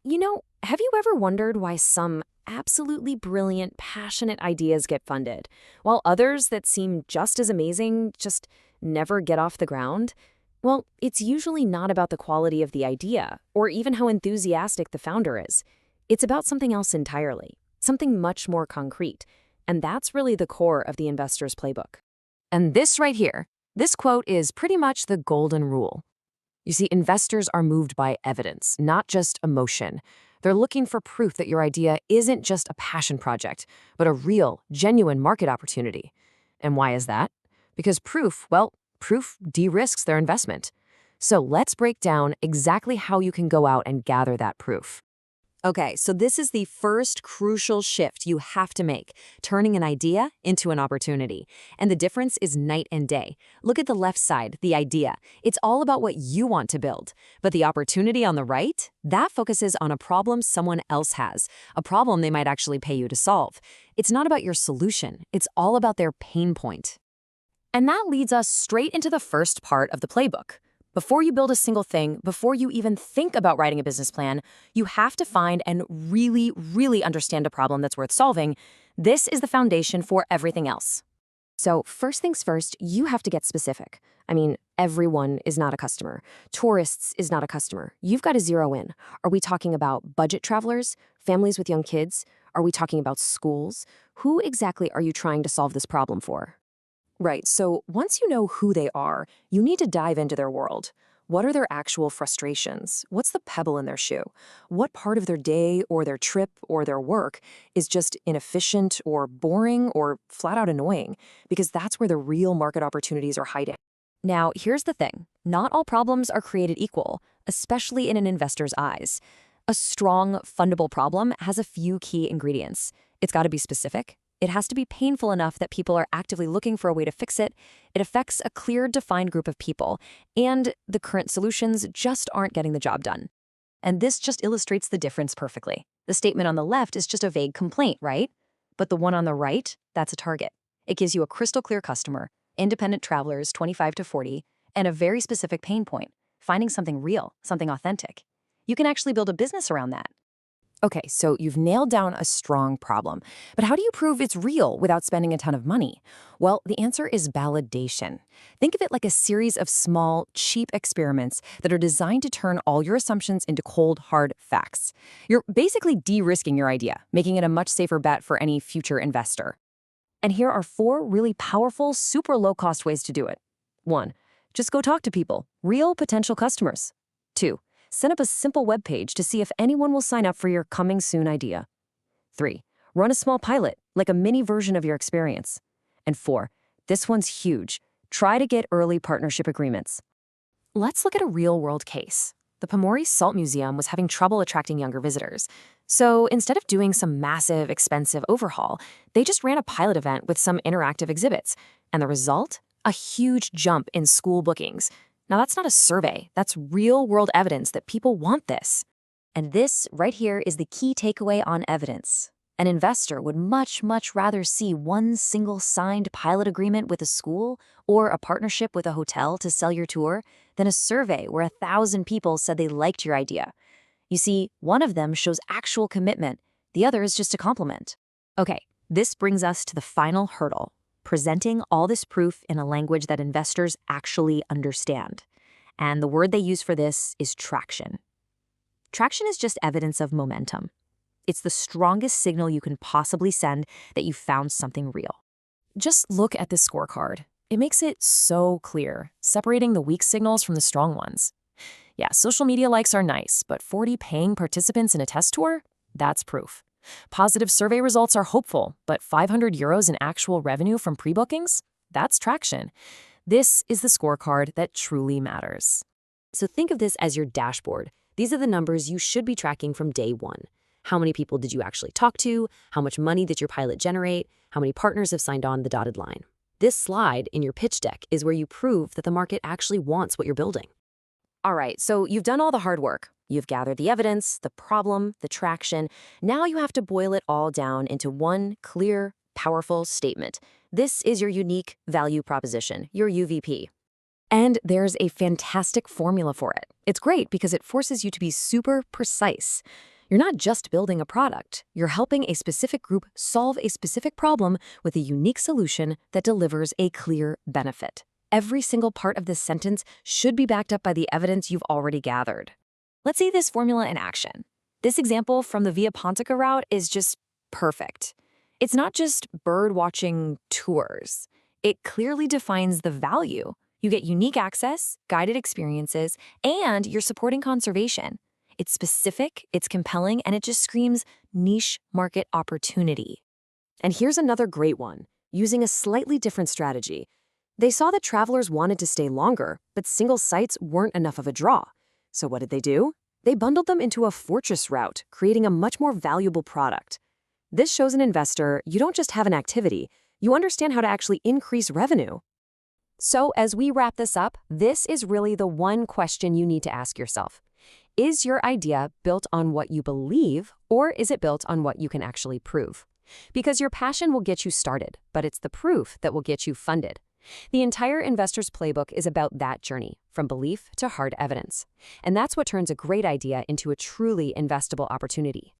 Have you ever wondered why some absolutely brilliant, passionate ideas get funded, while others that seem just as amazing just never get off the ground? Well, it's usually not about the quality of the idea, or even how enthusiastic the founder is. It's about something else entirely, something much more concrete. And that's really the core of the investor's playbook. And this right here, this quote is pretty much the golden rule. You see, investors are moved by evidence, not just emotion. They're looking for proof that your idea isn't just a passion project, but a real, genuine market opportunity. And why is that? Because proof de-risks their investment. So let's break down exactly how you can go out and gather that proof. Okay, so this is the first crucial shift you have to make, turning an idea into an opportunity. And the difference is night and day. Look at the left side, the idea. It's all about what you want to build. But the opportunity on the right, that focuses on a problem someone else has, a problem they might actually pay you to solve. It's not about your solution, it's all about their pain point. And that leads us straight into the first part of the playbook. Before you build a single thing, before you even think about writing a business plan, you have to find and really understand a problem that's worth solving. This is the foundation for everything else. So first things first, you have to get specific. Everyone is not a customer. Tourists is not a customer. You've got to zero in. Are we talking about budget travelers, families with young kids? Are we talking about schools? Who exactly are you trying to solve this problem for? Right, so once you know who they are, you need to dive into their world. What are their actual frustrations? What's the pebble in their shoe? What part of their day or their trip or their work is just inefficient or boring or flat out annoying? Because that's where the real market opportunities are hiding. Now, here's the thing. Not all problems are created equal, especially in an investor's eyes. A strong, fundable problem has a few key ingredients. It's got to be specific. It has to be painful enough that people are actively looking for a way to fix it. It affects a clear, defined group of people, and the current solutions just aren't getting the job done. And this just illustrates the difference perfectly. The statement on the left is just a vague complaint, right? But the one on the right, that's a target. It gives you a crystal clear customer, independent travelers 25 to 40, and a very specific pain point, finding something real, something authentic. You can actually build a business around that. Okay, so you've nailed down a strong problem. But how do you prove it's real without spending a ton of money? Well, the answer is validation. Think of it like a series of small, cheap experiments that are designed to turn all your assumptions into cold, hard facts. You're basically de-risking your idea, making it a much safer bet for any future investor. And here are 4 really powerful, super low-cost ways to do it. 1. Just go talk to people, real potential customers. 2. Set up a simple web page to see if anyone will sign up for your coming soon idea. 3. Run a small pilot, like a mini version of your experience. And 4. This one's huge. Try to get early partnership agreements. Let's look at a real-world case. The Pomori Salt Museum was having trouble attracting younger visitors. So instead of doing some massive, expensive overhaul, they just ran a pilot event with some interactive exhibits. And the result? A huge jump in school bookings. Now, that's not a survey. That's real-world evidence that people want this. And this right here is the key takeaway on evidence. An investor would much rather see one single signed pilot agreement with a school or a partnership with a hotel to sell your tour than a survey where 1,000 people said they liked your idea. You see, one of them shows actual commitment. The other is just a compliment. Okay, this brings us to the final hurdle. Presenting all this proof in a language that investors actually understand. And the word they use for this is traction. Traction is just evidence of momentum. It's the strongest signal you can possibly send that you found something real. Just look at this scorecard. It makes it so clear, separating the weak signals from the strong ones. Yeah, social media likes are nice, but 40 paying participants in a test tour? That's proof. Positive survey results are hopeful, but 500 euros in actual revenue from pre-bookings? That's traction. This is the scorecard that truly matters. So think of this as your dashboard. These are the numbers you should be tracking from day one. How many people did you actually talk to? How much money did your pilot generate? How many partners have signed on the dotted line? This slide in your pitch deck is where you prove that the market actually wants what you're building. All right, so you've done all the hard work. You've gathered the evidence, the problem, the traction. Now you have to boil it all down into one clear, powerful statement. This is your unique value proposition, your UVP. And there's a fantastic formula for it. It's great because it forces you to be super precise. You're not just building a product, you're helping a specific group solve a specific problem with a unique solution that delivers a clear benefit. Every single part of this sentence should be backed up by the evidence you've already gathered. Let's see this formula in action. This example from the Via Pontica route is just perfect. It's not just bird-watching tours. It clearly defines the value. You get unique access, guided experiences, and you're supporting conservation. It's specific, it's compelling, and it just screams niche market opportunity. And here's another great one, using a slightly different strategy. They saw that travelers wanted to stay longer, but single sites weren't enough of a draw. So what did they do? They bundled them into a fortress route, creating a much more valuable product. This shows an investor you don't just have an activity, you understand how to actually increase revenue. So as we wrap this up, this is really the one question you need to ask yourself. Is your idea built on what you believe, or is it built on what you can actually prove? Because your passion will get you started, but it's the proof that will get you funded. The entire investor's playbook is about that journey, from belief to hard evidence. And that's what turns a great idea into a truly investable opportunity.